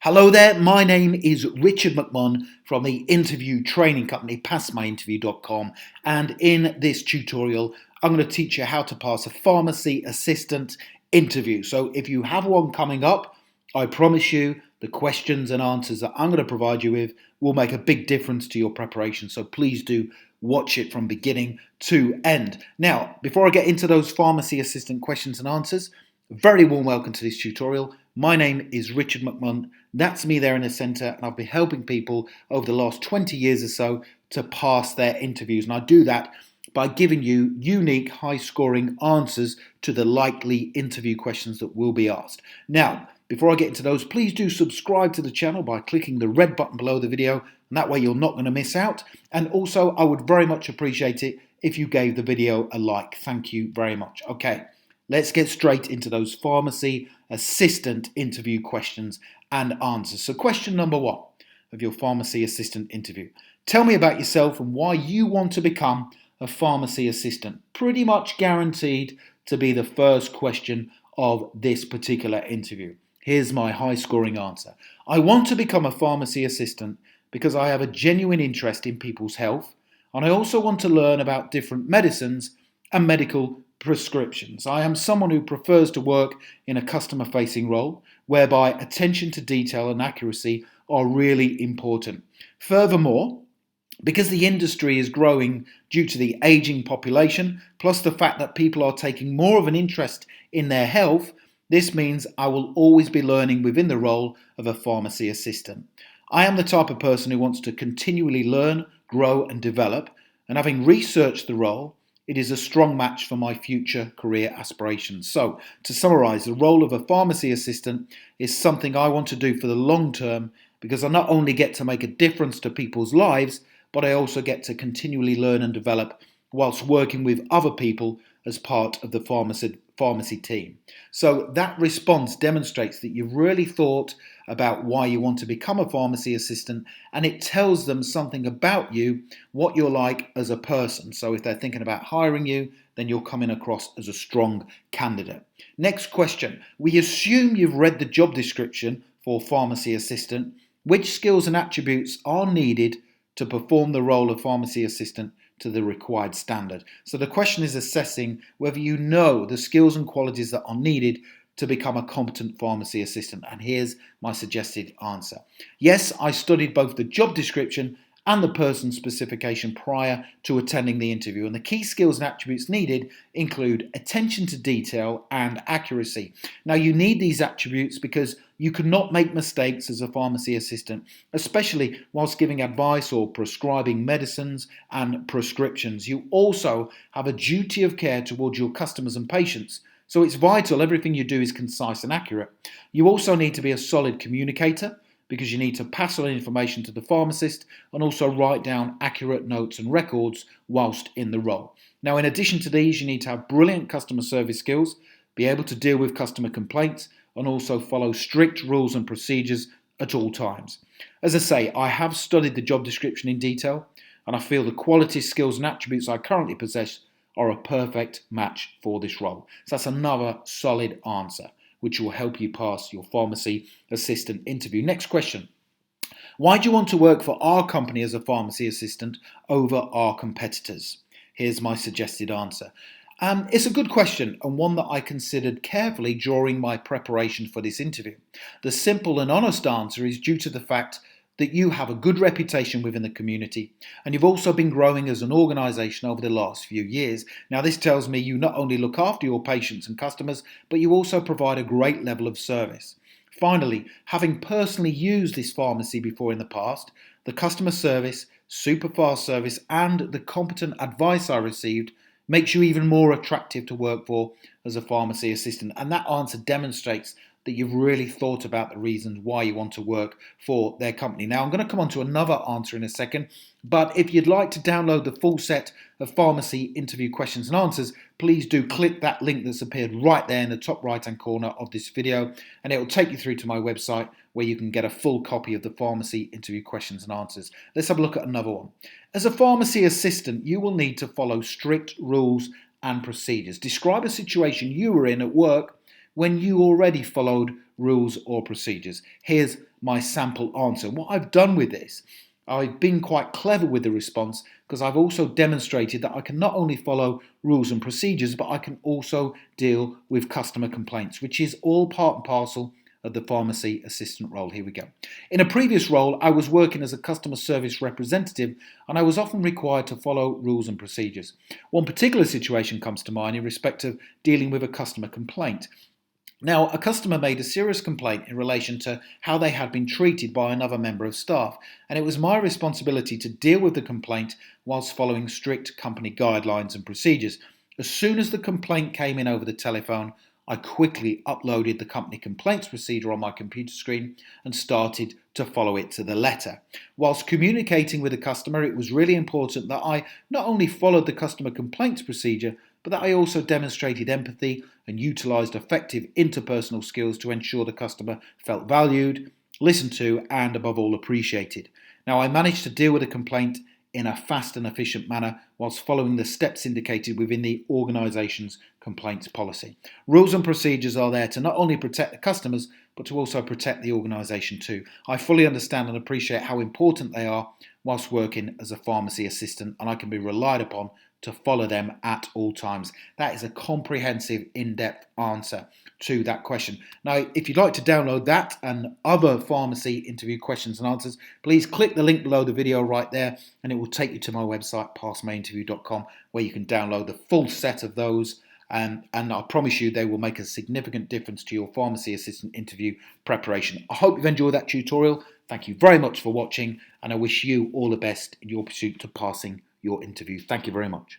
Hello there, my name is Richard McMunn from the interview training company passmyinterview.com, and in this tutorial I'm going to teach you how to pass a pharmacy assistant interview. So if you have one coming up, I promise you the questions and answers that I'm going to provide you with will make a big difference to your preparation, so please do watch it from beginning to end. Now, before I get into those pharmacy assistant questions and answers, a very warm welcome to this tutorial. My name is Richard McMunn. That's me there in the centre, and I've been helping people over the last 20 years or so to pass their interviews. And I do that by giving you unique, high-scoring answers to the likely interview questions that will be asked. Now, before I get into those, please do subscribe to the channel by clicking the red button below the video, and that way you're not going to miss out. And also, I would very much appreciate it if you gave the video a like. Thank you very much. Okay. Let's get straight into those pharmacy assistant interview questions and answers. So question number one of your pharmacy assistant interview. Tell me about yourself and why you want to become a pharmacy assistant. Pretty much guaranteed to be the first question of this particular interview. Here's my high scoring answer. I want to become a pharmacy assistant because I have a genuine interest in people's health, and I also want to learn about different medicines and medical prescriptions. I am someone who prefers to work in a customer-facing role whereby attention to detail and accuracy are really important. Furthermore, because the industry is growing due to the aging population, plus the fact that people are taking more of an interest in their health, this means I will always be learning within the role of a pharmacy assistant. I am the type of person who wants to continually learn, grow and develop, and having researched the role, it is a strong match for my future career aspirations. So, to summarise, the role of a pharmacy assistant is something I want to do for the long term because I not only get to make a difference to people's lives, but I also get to continually learn and develop whilst working with other people as part of the pharmacy team. So that response demonstrates that you've really thought about why you want to become a pharmacy assistant, and it tells them something about you, what you're like as a person. So if they're thinking about hiring you, then you're coming across as a strong candidate. Next question. We assume you've read the job description for pharmacy assistant. Which skills and attributes are needed to perform the role of pharmacy assistant to the required standard? So the question is assessing whether you know the skills and qualities that are needed to become a competent pharmacy assistant. And here's my suggested answer. Yes, I studied both the job description and the person specification prior to attending the interview, and the key skills and attributes needed include attention to detail and accuracy. Now, you need these attributes because you cannot make mistakes as a pharmacy assistant, especially whilst giving advice or prescribing medicines and prescriptions. You also have a duty of care towards your customers and patients, so it's vital everything you do is concise and accurate. You also need to be a solid communicator, because you need to pass on information to the pharmacist and also write down accurate notes and records whilst in the role. Now, in addition to these, you need to have brilliant customer service skills, be able to deal with customer complaints, and also follow strict rules and procedures at all times. As I say, I have studied the job description in detail, and I feel the qualities, skills, and attributes I currently possess are a perfect match for this role. So that's another solid answer, which will help you pass your pharmacy assistant interview. Next question. Why do you want to work for our company as a pharmacy assistant over our competitors? Here's my suggested answer. It's a good question, and one that I considered carefully during my preparation for this interview. The simple and honest answer is due to the fact that you have a good reputation within the community, and you've also been growing as an organisation over the last few years. Now, this tells me you not only look after your patients and customers, but you also provide a great level of service. Finally, having personally used this pharmacy before in the past, the customer service, super fast service, and the competent advice I received makes you even more attractive to work for as a pharmacy assistant. And that answer demonstrates that you've really thought about the reasons why you want to work for their company. Now, I'm going to come on to another answer in a second, but if you'd like to download the full set of pharmacy interview questions and answers, please do click that link that's appeared right there in the top right-hand corner of this video, and it will take you through to my website where you can get a full copy of the pharmacy interview questions and answers. Let's have a look at another one. As a pharmacy assistant, you will need to follow strict rules and procedures. Describe a situation you were in at work when you already followed rules or procedures? Here's my sample answer. What I've done with this, I've been quite clever with the response because I've also demonstrated that I can not only follow rules and procedures, but I can also deal with customer complaints, which is all part and parcel of the pharmacy assistant role. Here we go. In a previous role, I was working as a customer service representative and I was often required to follow rules and procedures. One particular situation comes to mind in respect of dealing with a customer complaint. Now, a customer made a serious complaint in relation to how they had been treated by another member of staff, and it was my responsibility to deal with the complaint whilst following strict company guidelines and procedures. As soon as the complaint came in over the telephone, I quickly uploaded the company complaints procedure on my computer screen and started to follow it to the letter. Whilst communicating with the customer, it was really important that I not only followed the customer complaints procedure, but that I also demonstrated empathy and utilised effective interpersonal skills to ensure the customer felt valued, listened to, and above all appreciated. Now, I managed to deal with a complaint in a fast and efficient manner whilst following the steps indicated within the organisation's complaints policy. Rules and procedures are there to not only protect the customers, but to also protect the organisation too. I fully understand and appreciate how important they are whilst working as a pharmacy assistant, and I can be relied upon to follow them at all times. That is a comprehensive, in-depth answer to that question. Now, if you'd like to download that and other pharmacy interview questions and answers, please click the link below the video right there and it will take you to my website, passmyinterview.com, where you can download the full set of those. And I promise you they will make a significant difference to your pharmacy assistant interview preparation. I hope you've enjoyed that tutorial. Thank you very much for watching, and I wish you all the best in your pursuit to passing your interview. Thank you very much.